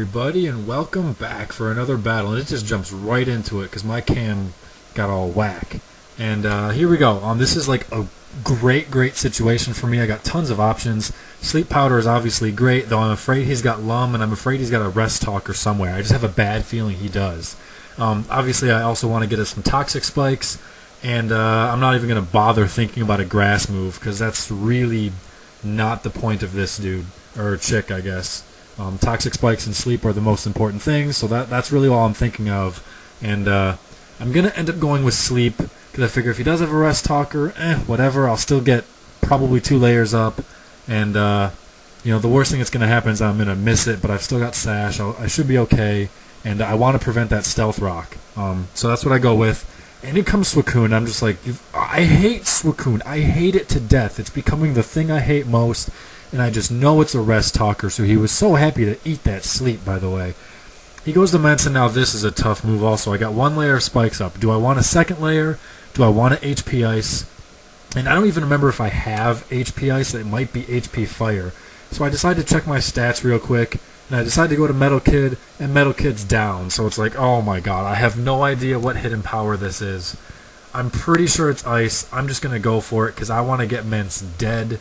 everybody, and welcome back for another battle. And it just jumps right into it because my cam got all whack. And here we go. This is like a great situation for me. I got tons of options. Sleep powder is obviously great, though I'm afraid he's got lum, and I'm afraid he's got a rest talker somewhere. I just have a bad feeling he does. Obviously, I also want to get us some toxic spikes, and I'm not even going to bother thinking about a grass move because that's really not the point of this dude, or chick, I guess. Toxic spikes and sleep are the most important things, so that's really all I'm thinking of. And I'm going to end up going with sleep, because I figure if he does have a rest talker, whatever, I'll still get probably 2 layers up. And, the worst thing that's going to happen is I'm going to miss it, but I've still got Sash. I should be okay, and I want to prevent that Stealth Rock. So that's what I go with. And it comes Suicune. I'm just like, I hate Suicune. I hate it to death. It's becoming the thing I hate most, and I just know it's a rest talker, so he was so happy to eat that sleep, by the way. He goes to Mence, and now this is a tough move also. I got 1 layer of spikes up. Do I want a second layer? Do I want an HP Ice? And I don't even remember if I have HP Ice. It might be HP Fire. So I decided to check my stats real quick, and I decided to go to Metal Kid, and Metal Kid's down. So it's like, oh my god, I have no idea what hidden power this is. I'm pretty sure it's Ice. I'm just going to go for it, because I want to get Mence dead.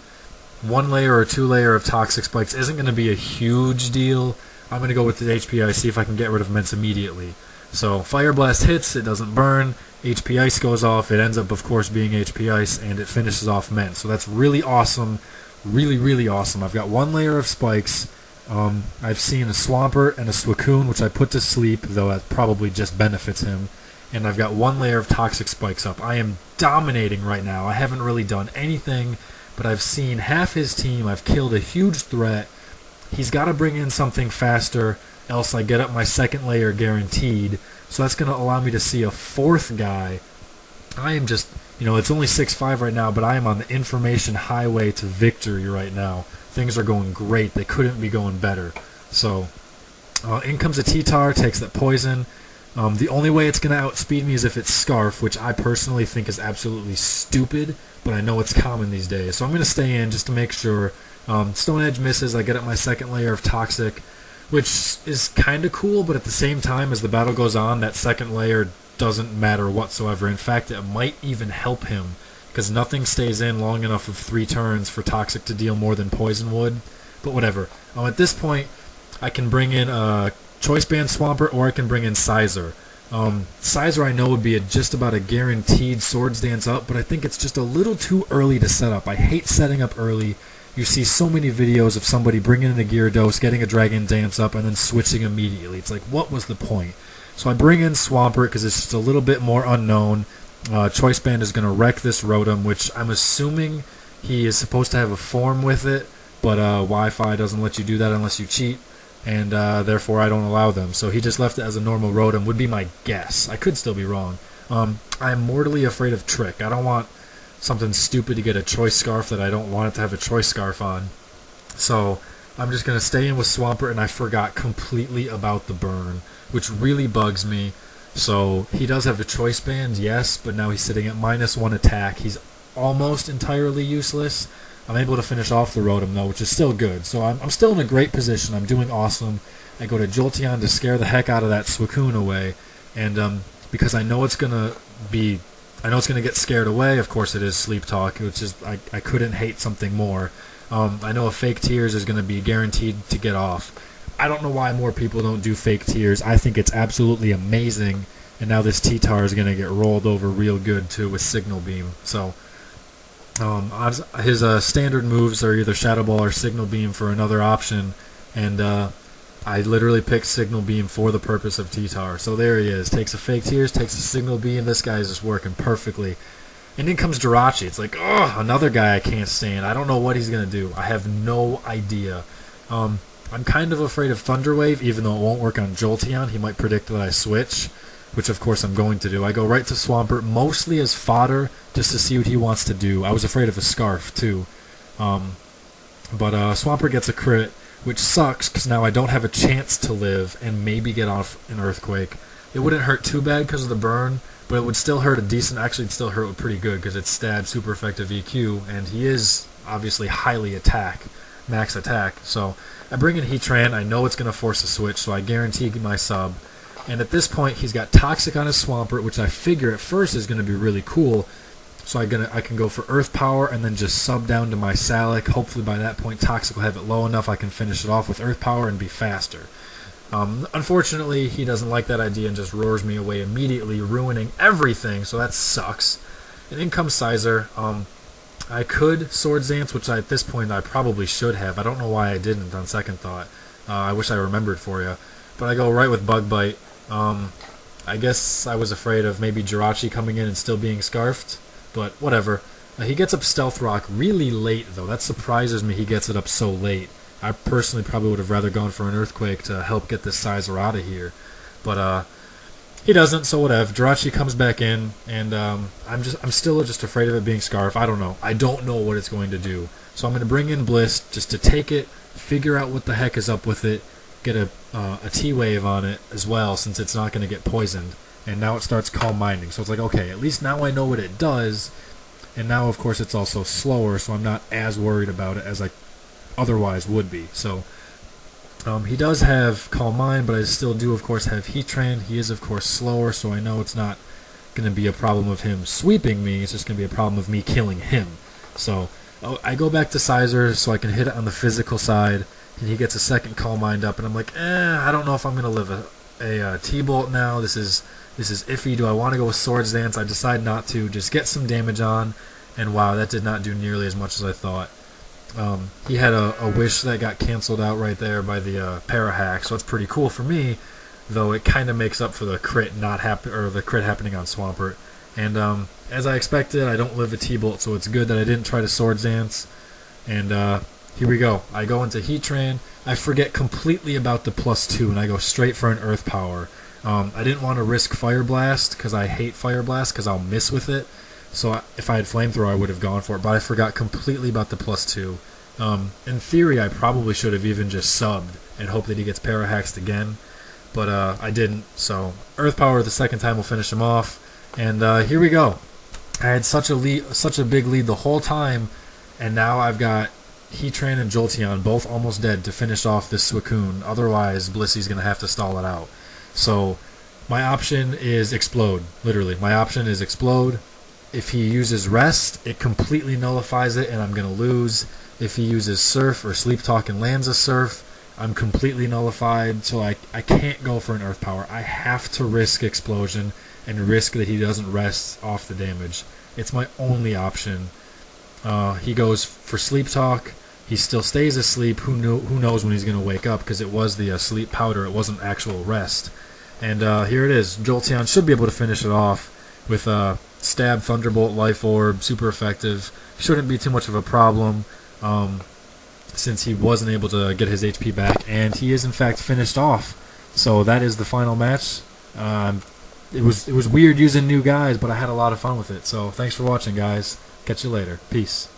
1 layer or 2 layer of Toxic Spikes isn't going to be a huge deal. I'm going to go with the HP Ice, see if I can get rid of Mence immediately. So Fire Blast hits, it doesn't burn. HP Ice goes off, it ends up of course being HP Ice, and it finishes off Mence. So that's really awesome, really awesome. I've got 1 layer of spikes. I've seen a Swampert and a Suicune, which I put to sleep, though that probably just benefits him. And I've got 1 layer of Toxic Spikes up. I am dominating right now. I haven't really done anything, but I've seen half his team. I've killed a huge threat. He's got to bring in something faster, else I get up my 2nd layer guaranteed. So that's going to allow me to see a 4th guy. I am just, it's only 6-5 right now, but I am on the information highway to victory right now. Things are going great. They couldn't be going better. So, in comes a T-Tar, takes that poison. The only way it's going to outspeed me is if it's Scarf, which I personally think is absolutely stupid, but I know it's common these days. So I'm going to stay in just to make sure. Stone Edge misses. I get up my 2nd layer of Toxic, which is kind of cool, but at the same time, as the battle goes on, that 2nd layer doesn't matter whatsoever. In fact, it might even help him, because nothing stays in long enough of 3 turns for Toxic to deal more than Poison would. But whatever. At this point, I can bring in Choice Band Swampert, or I can bring in Sizer. Sizer I know would be just about a guaranteed Swords Dance up, but I think it's just a little too early to set up. I hate setting up early. You see so many videos of somebody bringing in a Gyarados, getting a Dragon Dance up, and then switching immediately. It's like, what was the point? So I bring in Swampert because it's just a little bit more unknown. Choice Band is going to wreck this Rotom, which I'm assuming he is supposed to have a form with it, but Wi-Fi doesn't let you do that unless you cheat, and therefore I don't allow them. So he just left it as a normal Rotom, would be my guess. I could still be wrong. I'm mortally afraid of Trick. I don't want something stupid to get a Choice Scarf that I don't want it to have a Choice Scarf on. So I'm just going to stay in with Swampert, and I forgot completely about the burn, which really bugs me. So he does have a Choice Band, yes, but now he's sitting at -1 attack. He's almost entirely useless. I'm able to finish off the Rotom, though, which is still good. So I'm still in a great position. I'm doing awesome. I go to Jolteon to scare the heck out of that Suicune away, and because I know it's going to be... I know it's going to get scared away. Of course it is Sleep Talk, which is I couldn't hate something more. I know a Fake Tears is going to be guaranteed to get off. I don't know why more people don't do Fake Tears. I think it's absolutely amazing. And now this T-Tar is going to get rolled over real good too with Signal Beam. So his standard moves are either Shadow Ball or Signal Beam for another option. And I literally picked Signal Beam for the purpose of T-Tar. So there he is. Takes a Fake Tears, takes a Signal Beam. This guy is just working perfectly. And in comes Jirachi. It's like, ugh, another guy I can't stand. I don't know what he's going to do. I have no idea. I'm kind of afraid of Thunder Wave, even though it won't work on Jolteon. He might predict that I switch, which of course I'm going to do. I go right to Swampert, mostly as fodder, just to see what he wants to do. I was afraid of a Scarf, too. But Swampert gets a crit, which sucks, because now I don't have a chance to live and maybe get off an Earthquake. It wouldn't hurt too bad because of the burn, but it would still hurt a decent... Actually, it'd still hurt pretty good because it's Stab, super effective EQ, and he is obviously highly attack. max attack. So I bring in Heatran. I know it's going to force a switch, so I guarantee my sub. And at this point, he's got Toxic on his Swampert, which I figure at first is going to be really cool. So I can go for Earth Power and then just sub down to my Salic. Hopefully by that point, Toxic will have it low enough I can finish it off with Earth Power and be faster. Unfortunately, he doesn't like that idea and just roars me away immediately, ruining everything, so that sucks. And in comes Sizer. I could Swords Dance, which at this point I probably should have. I don't know why I didn't on second thought. I wish I remembered for you. But I go right with Bug Bite. I guess I was afraid of maybe Jirachi coming in and still being Scarfed, but whatever. He gets up Stealth Rock really late, though. That surprises me he gets it up so late. I personally probably would have rather gone for an Earthquake to help get this Sizer out of here. But he doesn't, so whatever. Jirachi comes back in, and I'm still just afraid of it being Scarf. I don't know. I don't know what it's going to do. So I'm going to bring in Bliss just to take it, figure out what the heck is up with it, get a T-Wave on it as well, since it's not going to get poisoned. And now it starts Calm Minding. So it's like, okay, at least now I know what it does. And now, of course, it's also slower, so I'm not as worried about it as I otherwise would be. So he does have Calm Mind, but I still do, of course, have Heatran. He is, of course, slower, so I know it's not going to be a problem of him sweeping me. It's just going to be a problem of me killing him. So I go back to Sizer so I can hit it on the physical side, and he gets a second Calm Mind up, and I'm like, I don't know if I'm going to live a T-Bolt now. This is iffy. Do I want to go with Swords Dance? I decide not to. Just get some damage on, and wow, that did not do nearly as much as I thought. He had a wish that got canceled out right there by the Para-Hack, so that's pretty cool for me, though it kind of makes up for the crit the crit happening on Swampert. And as I expected, I don't live a T-Bolt, so it's good that I didn't try to Swords Dance. And here we go. I go into Heatran. I forget completely about the +2, and I go straight for an Earth Power. I didn't want to risk Fire Blast, because I hate Fire Blast, because I'll miss with it. So if I had Flamethrower, I would have gone for it, but I forgot completely about the +2. In theory, I probably should have even just subbed and hoped that he gets Para-Haxed again, but I didn't. So Earth Power the second time will finish him off, and here we go. I had such a big lead the whole time, and now I've got Heatran and Jolteon both almost dead to finish off this Suicune. Otherwise, Blissy's going to have to stall it out. So my option is Explode. Literally, my option is Explode. If he uses Rest, it completely nullifies it, and I'm going to lose. If he uses Surf or Sleep Talk and lands a Surf, I'm completely nullified, so I can't go for an Earth Power. I have to risk Explosion and risk that he doesn't rest off the damage. It's my only option. He goes for Sleep Talk. He still stays asleep. Who knows when he's going to wake up, because it was the sleep powder. It wasn't actual rest. And here it is. Jolteon should be able to finish it off with Stab, Thunderbolt, Life Orb, super effective. Shouldn't be too much of a problem, since he wasn't able to get his HP back, and he is in fact finished off. So that is the final match. It was weird using new guys, but I had a lot of fun with it. So thanks for watching, guys. Catch you later. Peace.